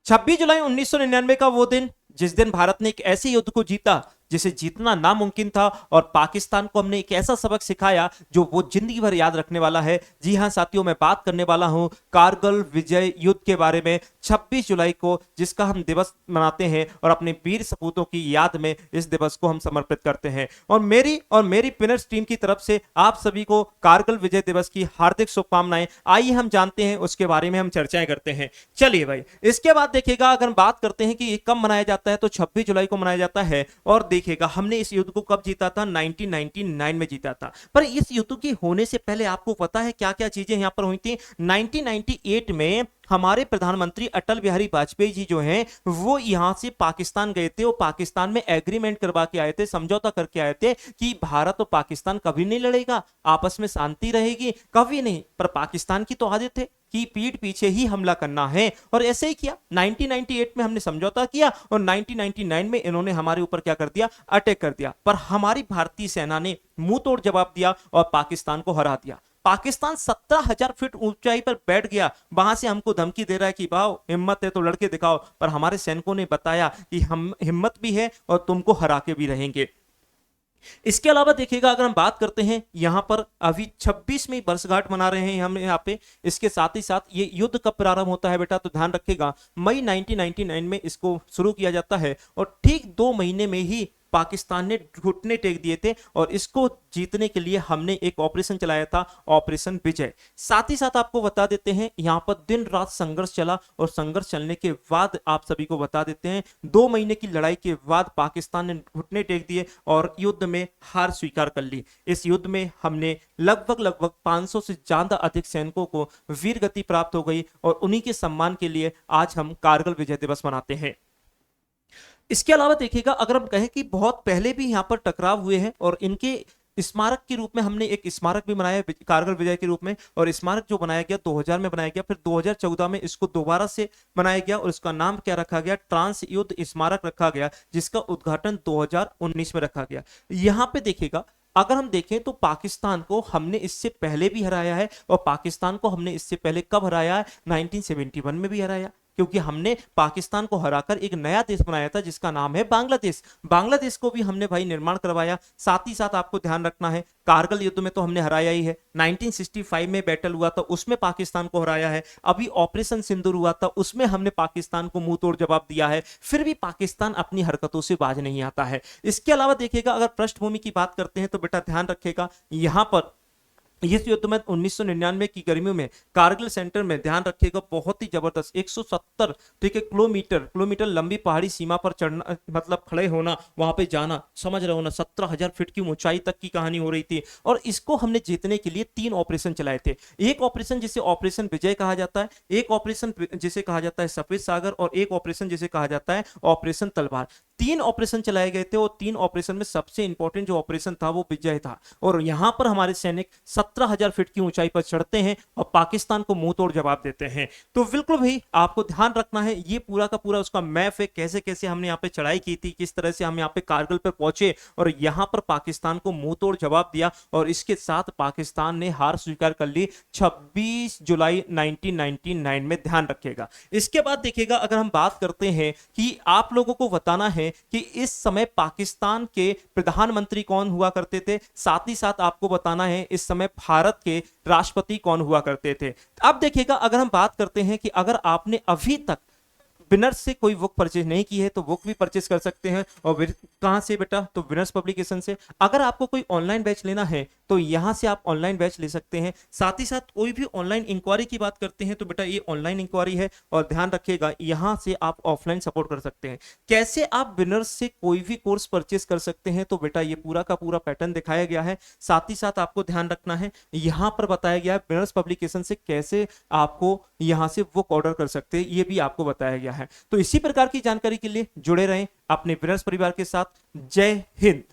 26 जुलाई 1999 का वो दिन जिस दिन भारत ने एक ऐसे युद्ध को जीता जिसे जीतना नामुमकिन था, और पाकिस्तान को हमने एक ऐसा सबक सिखाया जो वो जिंदगी भर याद रखने वाला है। जी हां साथियों, मैं बात करने वाला हूं कारगिल विजय युद्ध के बारे में, 26 जुलाई को, जिसका हम दिवस मनाते हैं और अपने वीर सपूतों की याद में इस दिवस को हम समर्पित करते हैं। और मेरी पिनर्स टीम की तरफ से आप सभी को कारगिल विजय दिवस की हार्दिक शुभकामनाएं। आइए हम जानते हैं, उसके बारे में हम चर्चाएं करते हैं। चलिए भाई, इसके बाद देखिएगा, अगर हम बात करते हैं कि ये कब मनाया जाता है, तो 26 जुलाई को मनाया जाता है। और देखिएगा, हमने इस युद्ध को कब जीता था, 1999 में जीता था। पर इस युद्ध के होने से पहले आपको पता है क्या क्या चीजें यहां पर हुई थी। 1998 में हमारे प्रधानमंत्री अटल बिहारी वाजपेयी जी जो हैं, वो यहां से पाकिस्तान गए थे और पाकिस्तान में एग्रीमेंट करवा के आए थे, समझौता करके आए थे कि भारत और पाकिस्तान कभी नहीं लड़ेगा, आपस में शांति रहेगी, कभी नहीं। पर पाकिस्तान की तो आदत है कि पीठ पीछे ही हमला करना है, और ऐसे ही किया। 1998 में हमने समझौता किया और 1999 में इन्होंने हमारे ऊपर क्या कर दिया, अटैक कर दिया। पर हमारी भारतीय सेना ने मुंह तोड़ जवाब दिया और पाकिस्तान को हरा दिया। पाकिस्तान 17,000 फीट ऊंचाई पर बैठ गया, वहां से हमको धमकी दे रहा है कि भाव हिम्मत है तो लड़के दिखाओ। पर हमारे सैनिकों ने बताया कि हम हिम्मत भी है और तुमको हरा के भी रहेंगे। इसके अलावा देखिएगा, अगर हम बात करते हैं, यहां पर अभी 26वीं वर्षगांठ मना रहे हैं हम यहाँ पे। इसके साथ ही साथ ये युद्ध कब प्रारंभ होता है बेटा, तो ध्यान रखिएगा, मई 1999 में इसको शुरू किया जाता है, और ठीक 2 महीने में ही पाकिस्तान ने घुटने टेक दिए थे, और इसको जीतने के लिए हमने एक ऑपरेशन चलाया था, ऑपरेशन विजय। साथ ही साथ आपको बता देते हैं, यहां पर दिन रात संघर्ष चला, और संघर्ष चलने के बाद आप सभी को बता देते हैं, 2 महीने की लड़ाई के बाद पाकिस्तान ने घुटने टेक दिए और युद्ध में हार स्वीकार कर ली। इस युद्ध में हमने लगभग 500 से ज्यादा अधिक सैनिकों को वीर गति प्राप्त हो गई, और उन्हीं के सम्मान के लिए आज हम कारगिल विजय दिवस मनाते हैं। इसके अलावा देखिएगा, अगर हम कहें कि बहुत पहले भी यहां पर टकराव हुए हैं, और इनके स्मारक के रूप में हमने एक स्मारक भी बनाया कारगिल विजय के रूप में, और स्मारक जो बनाया गया 2000 में बनाया गया, फिर 2014 में इसको दोबारा से बनाया गया, और इसका नाम क्या रखा गया, ट्रांस युद्ध स्मारक रखा गया, जिसका उद्घाटन 2019 में रखा गया। यहां पे देखिएगा, अगर हम देखें तो पाकिस्तान को हमने इससे पहले भी हराया है, और पाकिस्तान को हमने इससे पहले कब हराया है, 1971 में भी हराया, क्योंकि हमने पाकिस्तान को हराकर एक नया देश बनाया था जिसका नाम है बांग्लादेश। बांग्लादेश को भी हमने भाई निर्माण करवाया। साथ ही साथ आपको ध्यान रखना है, कारगिल युद्ध में तो हमने हराया ही है, 1965 में बैटल हुआ था, उसमें पाकिस्तान को हराया है, अभी ऑपरेशन सिंदूर हुआ था, उसमें हमने पाकिस्तान को मुंह तोड़ जवाब दिया है, फिर भी पाकिस्तान अपनी हरकतों से बाज नहीं आता है। इसके अलावा देखिएगा, अगर पृष्ठभूमि की बात करते हैं तो बेटा ध्यान रखिएगा, यहां पर इस युद्ध में 1999 की गर्मियों में कारगिल सेंटर में, ध्यान रखिएगा, बहुत ही जबरदस्त 170 ठीक है किलोमीटर लंबी पहाड़ी सीमा पर चढ़ना, मतलब खड़े होना, वहां पे जाना, समझ रहे हो ना, 17,000 फीट की ऊंचाई तक की कहानी हो रही थी। और इसको हमने जीतने के लिए 3 ऑपरेशन चलाए थे। एक ऑपरेशन जिसे ऑपरेशन विजय कहा जाता है, एक ऑपरेशन जिसे कहा जाता है सफेद सागर, और एक ऑपरेशन जिसे कहा जाता है ऑपरेशन तलवार। 3 ऑपरेशन चलाए गए थे, और 3 ऑपरेशन में सबसे इंपॉर्टेंट जो ऑपरेशन था वो विजय था। और यहां पर हमारे सैनिक 17,000 फीट की ऊंचाई पर चढ़ते हैं और पाकिस्तान को मुंह तोड़ जवाब देते हैं। तो बिल्कुल भाई, आपको ध्यान रखना है, ये पूरा का पूरा उसका मैप है, कैसे कैसे हमने यहाँ पे चढ़ाई की थी, किस तरह से हम यहाँ पे कारगिल पर पहुंचे और यहाँ पर पाकिस्तान को मुंह तोड़ जवाब दिया, और इसके साथ पाकिस्तान ने हार स्वीकार कर ली 26 जुलाई 1999 में, ध्यान रखिएगा। इसके बाद देखिएगा, अगर हम बात करते हैं कि आप लोगों को बताना है कि इस समय पाकिस्तान के प्रधानमंत्री कौन हुआ करते थे, साथ ही साथ आपको बताना है इस समय भारत के राष्ट्रपति कौन हुआ करते थे। अब देखिएगा, अगर हम बात करते हैं कि अगर आपने अभी तक विनर्स से कोई बुक परचेज नहीं की है तो बुक भी परचेज कर सकते हैं। और कहां से बेटा, तो विनर्स पब्लिकेशन से। अगर आपको कोई ऑनलाइन बैच लेना है तो यहां से आप ऑनलाइन बैच ले सकते हैं। साथ ही साथ कोई भी ऑनलाइन इंक्वायरी की बात करते हैं तो बेटा ये ऑनलाइन इंक्वायरी है, और ध्यान रखिएगा यहां से आप ऑफलाइन सपोर्ट कर सकते हैं। कैसे आप विनर्स से कोई भी कोर्स परचेज कर सकते हैं, तो बेटा ये पूरा का पूरा पैटर्न दिखाया गया है। साथ ही साथ आपको ध्यान रखना है, यहां पर बताया गया है विनर्स पब्लिकेशन से कैसे आपको यहां से बुक ऑर्डर कर सकते हैं, ये भी आपको बताया गया है। तो इसी प्रकार की जानकारी के लिए जुड़े रहें अपने विनर्स परिवार के साथ। जय हिंद।